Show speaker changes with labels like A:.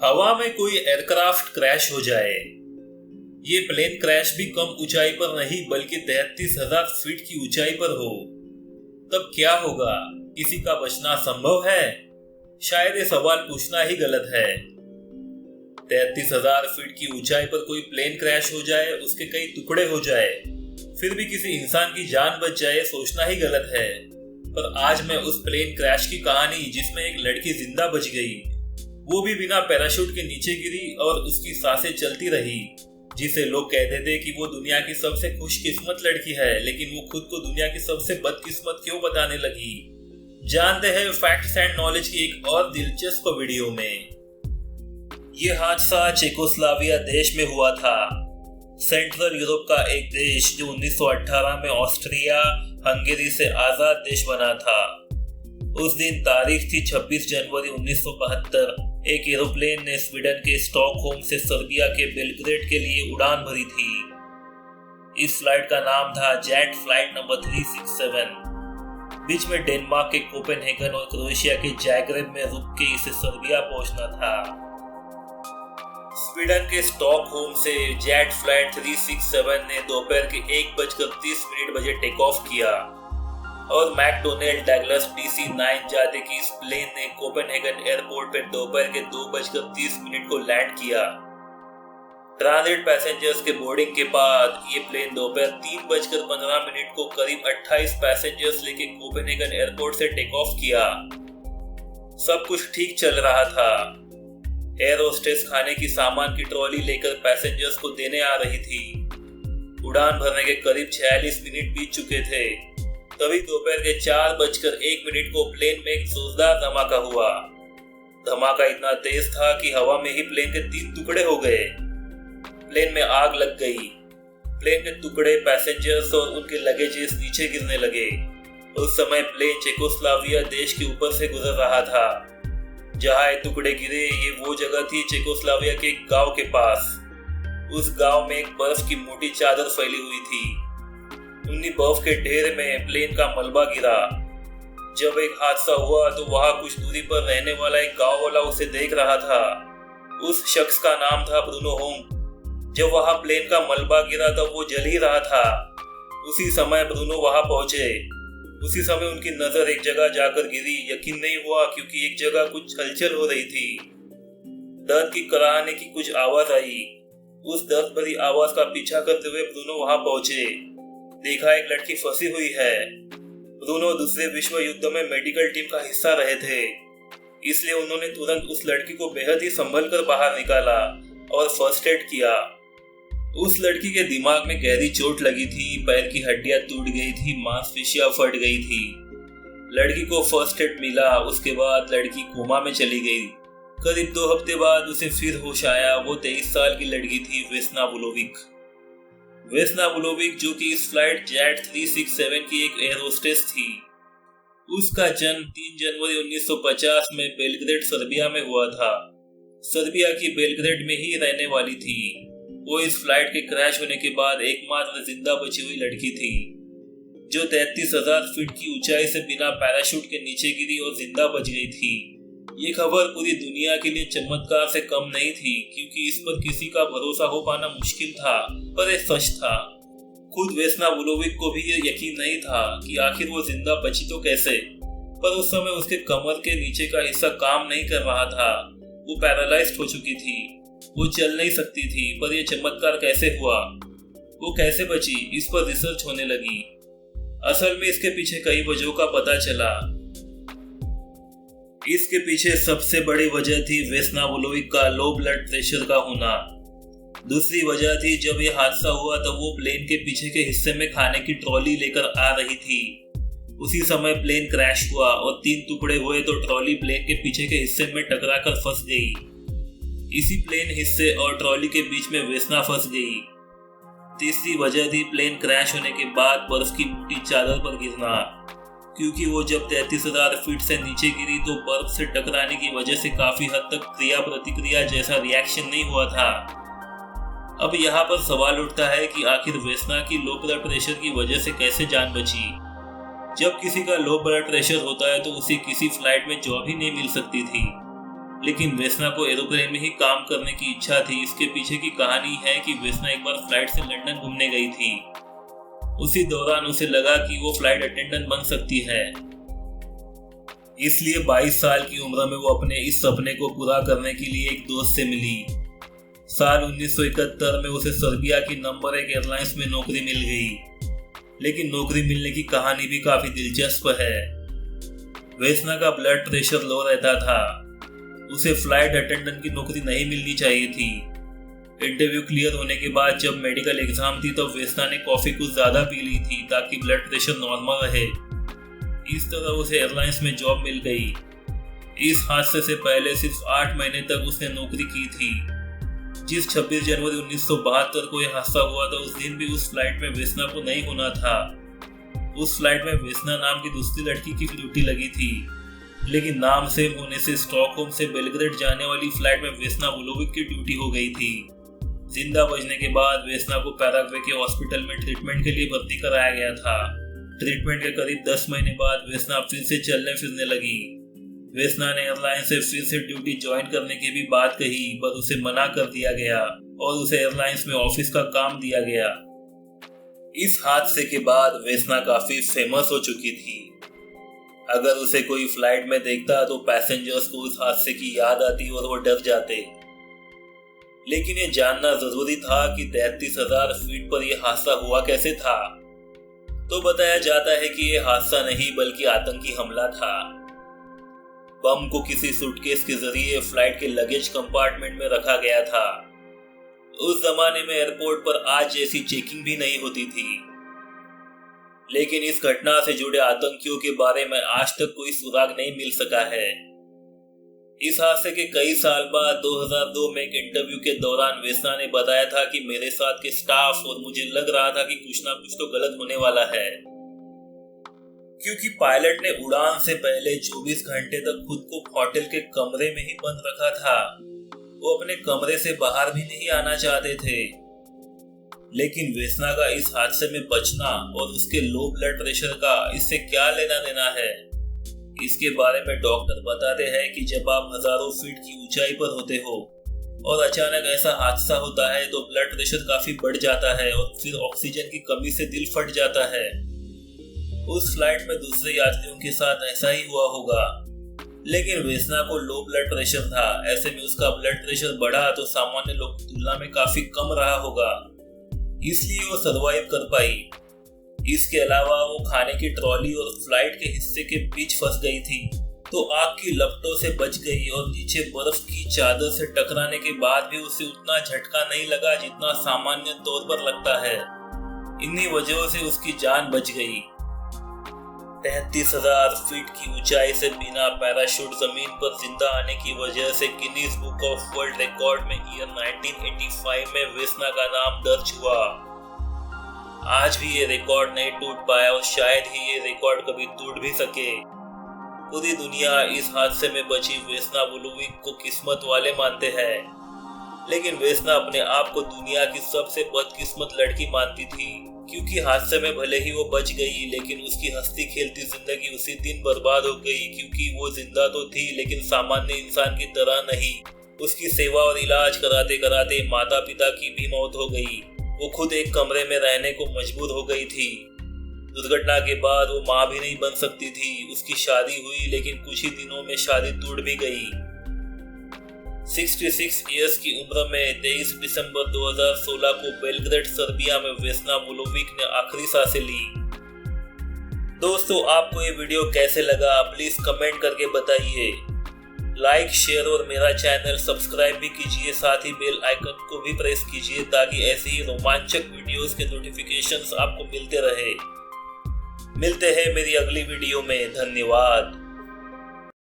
A: हवा में कोई एयरक्राफ्ट क्रैश हो जाए। ये प्लेन क्रैश भी कम ऊंचाई पर नहीं बल्कि 33,000 फीट की ऊंचाई पर हो, तब क्या होगा? किसी का बचना संभव है? शायद ये सवाल पूछना ही गलत है। 33,000 फीट की ऊंचाई पर कोई प्लेन क्रैश हो जाए, उसके कई टुकड़े हो जाए, फिर भी किसी इंसान की जान बच जाए, सोचना ही गलत है। पर आज मैं उस प्लेन क्रैश की कहानी जिसमें एक लड़की जिंदा बच गई, वो भी बिना पैराशूट के नीचे गिरी और उसकी सांसें चलती रही, जिसे लोग कहते थे कि वो दुनिया की सबसे खुशकिस्मत लड़की है, लेकिन वो खुद को दुनिया की सबसे बदकिस्मत क्यों बताने लगी। जानते हैं फैक्ट्स एंड नॉलेज की एक और दिलचस्प वीडियो में। ये हादसा चेकोस्लोवाकिया देश में हुआ था, सेंट्रल यूरोप का एक देश जो 1918 में ऑस्ट्रिया हंगेरी से आजाद देश बना था। उस दिन तारीख थी 26 जनवरी 1972। एक एरोप्लेन ने स्वीडन के स्टॉकहोम से सर्बिया के बेलग्रेड के लिए उड़ान भरी थी। इस फ्लाइट का नाम था जेट फ्लाइट नंबर 367। बीच में डेनमार्क के कोपेनहेगन और क्रोएशिया के जाग्रेब में रुक के इसे सर्बिया पहुंचना था। स्वीडन के स्टॉकहोम से जेट फ्लाइट 367 ने दोपहर के 1:30 बजे टेक ऑफ किया और मैकडोनेल्ड डगलस DC-9 जाते की इस प्लेन ने कोपेनहेगन एयरपोर्ट पर दोपहर के 2:30 को लैंड किया। ट्रांजिट पैसेंजर्स के बोर्डिंग के बाद ये प्लेन दोपहर 3:15 को करीब 28 पैसेंजर्स लेके कोपेनहेगन एयरपोर्ट से टेक ऑफ किया। सब कुछ ठीक चल रहा था। एयर होस्टेस खाने की सामान की ट्रॉली लेकर पैसेंजर्स को देने आ रही थी। उड़ान भरने के करीब 46 मिनट बीत चुके थे। तभी दोपहर के 4:01 को प्लेन में एक जोरदार धमाका हुआ। धमाका इतना तेज था कि हवा में ही प्लेन के 3 टुकड़े हो गए। प्लेन में आग लग गई। प्लेन के टुकड़े, पैसेंजर्स और उनके लगेजेस नीचे गिरने लगे। उस समय प्लेन चेकोस्लोवाकिया देश के ऊपर से गुजर रहा था। जहां ये टुकड़े गिरे, ये वो जगह थी चेकोस्लोवाकिया के एक गांव के पास। उस गांव में एक बर्फ की मोटी चादर फैली हुई थी। उन्हीं बर्फ के ढेर में प्लेन का मलबा गिरा। जब एक हादसा हुआ तो वहां कुछ दूरी पर रहने वाला एक गांव वाला उसे देख रहा था। उस शख्स का नाम था ब्रूनो होम। जब वहां प्लेन का मलबा गिरा तब वो जल ही रहा था। उसी समय ब्रूनो वहां पहुंचे। उसी समय उनकी नजर एक जगह जाकर गिरी। यकीन नहीं हुआ क्योंकि एक जगह कुछ हलचल हो रही थी। दर्द की कराहने की कुछ आवाज आई। उस दर्द भरी आवाज का पीछा करते हुए ब्रूनो वहां पहुंचे। देखा एक लड़की फंसी हुई है। ब्रूनो दूसरे विश्व युद्ध में मेडिकल टीम का हिस्सा रहे थे, इसलिए उन्होंने तुरंत उस लड़की को बेहद ही संभल कर बाहर निकाला और फर्स्ट एड किया। उस लड़की के दिमाग में गहरी चोट लगी थी, पैर की हड्डियां टूट गई थी, मांसपेशियां फट गई थी। लड़की को फर्स्ट एड मिला। उसके बाद लड़की कोमा में चली गई। करीब 2 हफ्ते बाद उसे फिर होश आया। वो 23 साल की लड़की थी, वेस्ना वुलोविक। वेस्ना वुलोविक, जो कि इस फ्लाइट जेट 367 की एक एयर होस्टेस थी। उसका जन्म 3 जनवरी 1950 में बेलग्रेड सर्बिया में हुआ था। सर्बिया की बेलग्रेड में ही रहने वाली थी। वो इस फ्लाइट के क्रैश होने के बाद एकमात्र जिंदा बची हुई लड़की थी, जो 33,000 फीट की ऊंचाई से बिना पैराशूट के नीचे गिरी और जिंदा बच गई थी। ये खबर पूरी दुनिया के लिए चमत्कार से कम नहीं थी, क्योंकि इस पर किसी का भरोसा हो पाना मुश्किल था, पर यह सच था। खुद वेस्ना वुलोविक को भी ये यकीन नहीं था कि आखिर वो जिंदा बची तो कैसे। पर उस समय उसके कमर के नीचे का हिस्सा काम नहीं कर रहा था। वो पैरालाइज्ड हो चुकी थी। वो चल नहीं सकती थी। पर यह चमत्कार कैसे हुआ, वो कैसे बची, इस पर रिसर्च होने लगी। असल में इसके पीछे कई वजहों का पता चला। इसके पीछे सबसे बड़ी वजह थी वेस्ना वुलोविक का लो ब्लड प्रेशर का होना। दूसरी वजह थी, जब यह हादसा हुआ तब वो प्लेन के पीछे के हिस्से में खाने की ट्रॉली लेकर आ रही थी। उसी समय प्लेन क्रैश हुआ और 3 टुकड़े हुए तो ट्रॉली प्लेन के पीछे के हिस्से में टकराकर फंस गई। इसी प्लेन हिस्से और ट्रॉली के बीच में वेस्ना फंस गई। तीसरी वजह थी प्लेन क्रैश होने के बाद बर्फ की मोटी चादर पर गिरना, क्योंकि वो जब 33,000 फीट से नीचे गिरी तो बर्फ से टकराने की वजह से काफी हद तक क्रिया प्रतिक्रिया जैसा रिएक्शन नहीं हुआ था। अब यहाँ पर सवाल उठता है कि आखिर वेस्ना की लो ब्लड प्रेशर की वजह से कैसे जान बची। जब किसी का लो ब्लड प्रेशर होता है तो उसे किसी फ्लाइट में जॉब ही नहीं मिल सकती थी। लेकिन वेस्ना को एरोप्लेन में ही काम करने की इच्छा थी। इसके पीछे की कहानी है कि वेस्ना एक बार फ्लाइट से लंदन घूमने गई थी। उसी दौरान उसे लगा कि वो फ्लाइट अटेंडेंट बन सकती है, इसलिए 22 साल की उम्र में वो अपने इस सपने को पूरा करने के लिए एक दोस्त से मिली। साल 1971 में उसे सर्बिया की नंबर 1 एयरलाइंस में नौकरी मिल गई, लेकिन नौकरी मिलने की कहानी भी काफी दिलचस्प है। वेस्ना का ब्लड प्रेशर लो रहता था। उसे फ्लाइट अटेंडेंट की नौकरी नहीं मिलनी चाहिए थी। इंटरव्यू क्लियर होने के बाद जब मेडिकल एग्जाम थी तो वेस्ना ने कॉफी कुछ ज्यादा पी ली थी ताकि ब्लड प्रेशर नॉर्मल रहे। इस तरह उसे एयरलाइंस में जॉब मिल गई। इस हादसे से पहले सिर्फ 8 महीने तक उसने नौकरी की थी। जिस 26 जनवरी 1972 को यह हादसा हुआ था, उस दिन भी उस फ्लाइट में वेस्ना को नहीं होना था। उस फ्लाइट में वेस्ना नाम की दूसरी लड़की की ड्यूटी लगी थी, लेकिन नाम सेम होने से स्टॉकहोम से बेलग्रेड जाने वाली फ्लाइट में वेस्ना वुलोविक की ड्यूटी हो गई थी। जिंदा बचने के बाद वेस्ना को पैराग्वे के हॉस्पिटल में ट्रीटमेंट के लिए भर्ती कराया गया था। ट्रीटमेंट के करीब 10 महीने बाद वेस्ना फिर से चलने फिरने लगी। वेस्ना ने एयरलाइन से फिर से ड्यूटी ज्वाइन करने की भी बात कही, पर उसे मना कर दिया गया और उसे एयरलाइंस में ऑफिस का काम दिया गया। इस हादसे के बाद वेस्ना काफी फेमस हो चुकी थी। अगर उसे कोई फ्लाइट में देखता तो पैसेंजर्स को उस हादसे की याद आती और वो डर जाते। लेकिन ये जानना जरूरी था कि 33,000 फीट पर यह हादसा हुआ कैसे था। तो बताया जाता है कि यह हादसा नहीं बल्कि आतंकी हमला था। बम को किसी सूटकेस के जरिए फ्लाइट के लगेज कंपार्टमेंट में रखा गया था। उस जमाने में एयरपोर्ट पर आज जैसी चेकिंग भी नहीं होती थी। लेकिन इस घटना से जुड़े आतंकियों के बारे में आज तक कोई सुराग नहीं मिल सका है। इस हादसे के कई साल बाद 2002 में एक इंटरव्यू के दौरान वेस्ना ने बताया था कि मेरे साथ के स्टाफ और मुझे लग रहा था कि कुछ ना कुछ तो गलत होने वाला है, क्योंकि पायलट ने उड़ान से पहले 24 घंटे तक खुद को होटल के कमरे में ही बंद रखा था। वो अपने कमरे से बाहर भी नहीं आना चाहते थे। लेकिन वेस्ना का इस हादसे में बचना और उसके लो ब्लड प्रेशर का इससे क्या लेना देना है? इसके बारे में डॉक्टर बताते हैं कि जब आप हजारों फीट की ऊंचाई पर होते हो और अचानक ऐसा हादसा होता है तो ब्लड प्रेशर काफी बढ़ जाता है और फिर ऑक्सीजन की कमी से दिल फट जाता है। उस फ्लाइट में दूसरे यात्रियों के साथ ऐसा ही हुआ होगा, लेकिन वेस्ना को लो ब्लड प्रेशर था। ऐसे में उसका ब्लड प्रेशर बढ़ा तो सामान्य लोगों की तुलना में काफी कम रहा होगा, इसलिए वो सर्वाइव कर पाई। इसके अलावा वो खाने की ट्रॉली और फ्लाइट के हिस्से के बीच फंस गई थी तो आग की लपटों से बच गई और नीचे बर्फ की चादर से टकराने के बाद भी उसे उतना झटका नहीं लगा जितना सामान्य तौर पर लगता है। इन्हीं वजहों से उसकी जान बच गई। 33,000 फीट की ऊंचाई से बिना पैराशूट जमीन पर जिंदा आने की वजह से Guinness book of world record में ईयर 1985 में वेस्ना का नाम दर्ज हुआ। आज भी ये रिकॉर्ड नहीं टूट पाया और शायद ही ये रिकॉर्ड कभी टूट भी सके। पूरी दुनिया इस हादसे में बची वेस्ना वुलोविक को किस्मत वाले मानते हैं, लेकिन वेस्ना अपने आप को दुनिया की सबसे बदकिस्मत लड़की मानती थी, क्योंकि हादसे में भले ही वो बच गई लेकिन उसकी हंसती खेलती जिंदगी उसी दिन बर्बाद हो गई, क्योंकि वो जिंदा तो थी लेकिन सामान्य इंसान की तरह नहीं। उसकी सेवा और इलाज कराते कराते माता पिता की भी मौत हो गई। वो खुद एक कमरे में रहने को मजबूर हो गई थी। दुर्घटना के बाद वो माँ भी नहीं बन सकती थी। उसकी शादी हुई लेकिन कुछ ही दिनों में शादी टूट भी गई। 66 इयर्स की उम्र में 23 दिसंबर 2016 को बेलग्रेड सर्बिया में वेस्ना वुलोविक ने आखिरी सांसें ली। दोस्तों, आपको ये वीडियो कैसे लगा प्लीज कमेंट करके बताइए। लाइक, शेयर और मेरा चैनल सब्सक्राइब भी कीजिए, साथ ही बेल आइकन को भी प्रेस कीजिए ताकि ऐसे ही रोमांचक वीडियोस के नोटिफिकेशंस आपको मिलते रहे। मिलते हैं मेरी अगली वीडियो में। धन्यवाद।